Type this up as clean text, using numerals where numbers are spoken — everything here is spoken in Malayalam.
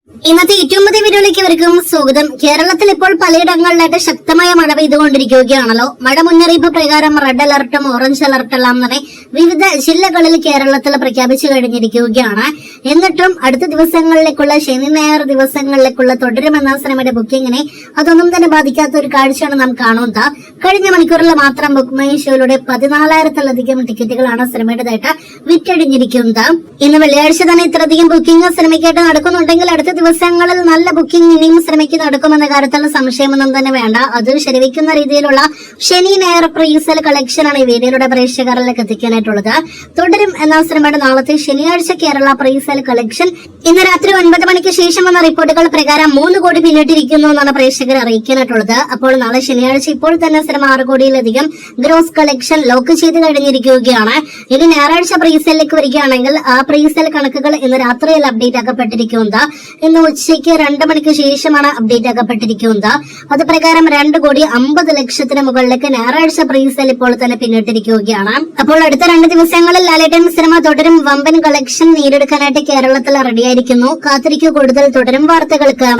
ഇന്നത്തെ ഏറ്റവും പുതിയ വീഡിയോയിലേക്ക് ഇവർക്കും സ്വാഗതം. കേരളത്തിൽ ഇപ്പോൾ പലയിടങ്ങളിലായിട്ട് ശക്തമായ മഴ പെയ്തുകൊണ്ടിരിക്കുകയാണല്ലോ. മഴ മുന്നറിയിപ്പ് പ്രകാരം റെഡ് അലർട്ടും ഓറഞ്ച് അലർട്ടെല്ലാം തന്നെ വിവിധ ജില്ലകളിൽ കേരളത്തിൽ പ്രഖ്യാപിച്ചു കഴിഞ്ഞിരിക്കുകയാണ്. എന്നിട്ടും അടുത്ത ദിവസങ്ങളിലേക്കുള്ള ശനി ഞായർ ദിവസങ്ങളിലേക്കുള്ള തുടരുമെന്ന സിനിമയുടെ ബുക്കിങ്ങിനെ അതൊന്നും തന്നെ ബാധിക്കാത്ത ഒരു കാഴ്ചയാണ് നാം കാണുന്നത്. കഴിഞ്ഞ മണിക്കൂറിൽ മാത്രം ബുക്ക് മൈ ഷോയിലൂടെ 14,000-ലധികം ടിക്കറ്റുകളാണ് സിനിമയുടേതായിട്ട് വിറ്റഴിഞ്ഞിരിക്കുന്നത്. ഇന്ന് വെള്ളിയാഴ്ച തന്നെ ഇത്രയധികം ബുക്കിംഗ് സിനിമയ്ക്കായിട്ട് നടക്കുന്നുണ്ടെങ്കിൽ അടുത്ത ദിവസങ്ങളിൽ നല്ല ബുക്കിംഗ് ഇനിയും സിനിമയ്ക്ക് നടക്കുമെന്ന കാര്യത്തിൽ സംശയമൊന്നും തന്നെ വേണ്ട. അത് ശരിവയ്ക്കുന്ന രീതിയിലുള്ള ശനി ഞായർ പ്രീസെൽ കളക്ഷനാണ് ഈ വീഡിയോയുടെ പ്രേക്ഷകരിലേക്ക് എത്തിക്കാനായിട്ടുള്ളത്. തുടരും എന്ന സിനിമയുടെ നാളത്തെ ശനിയാഴ്ച കേരള പ്രീസെൽ കളക്ഷൻ ഇന്ന് രാത്രി 9 മണിക്ക് ശേഷം വന്ന റിപ്പോർട്ടുകൾ പ്രകാരം 3 കോടി പിന്നിട്ടിരിക്കുന്നു എന്നാണ് പ്രേക്ഷകർ അറിയിക്കാനായിട്ടുള്ളത്. അപ്പോൾ നാളെ ശനിയാഴ്ച ഇപ്പോൾ തന്നെ സിനിമ 6 കോടിയിലധികം ഗ്രോസ് കളക്ഷൻ ലോക്ക് ചെയ്ത് കഴിഞ്ഞിരിക്കുകയാണ്. ഇനി ഞായറാഴ്ച പ്രീസെല്ലിലേക്ക് വരികയാണെങ്കിൽ ആ പ്രീസെൽ കണക്കുകൾ ഇന്ന് രാത്രിയിൽ അപ്ഡേറ്റ് ആക്കപ്പെട്ടിരിക്കുന്നത്. ഇന്ന് ഉച്ചയ്ക്ക് 2 മണിക്ക് ശേഷമാണ് അപ്ഡേറ്റ് ആക്കപ്പെട്ടിരിക്കുന്നത്. അത് പ്രകാരം 2,50,00,000 മുകളിലേക്ക് ഞായറാഴ്ച പ്രീസെൽ ഇപ്പോൾ തന്നെ പിന്നിട്ടിരിക്കുകയാണ്. അപ്പോൾ അടുത്ത 2 ദിവസങ്ങളിൽ ലാലേട്ടൻ സിനിമ തുടരും വമ്പൻ കളക്ഷൻ നേടിയെടുക്കാനായിട്ട് കേരളത്തിൽ റെഡിയായിരിക്കുന്നു. കാത്തിരിക്കൂ കൂടുതൽ തുടരും വാർത്തകൾക്ക്.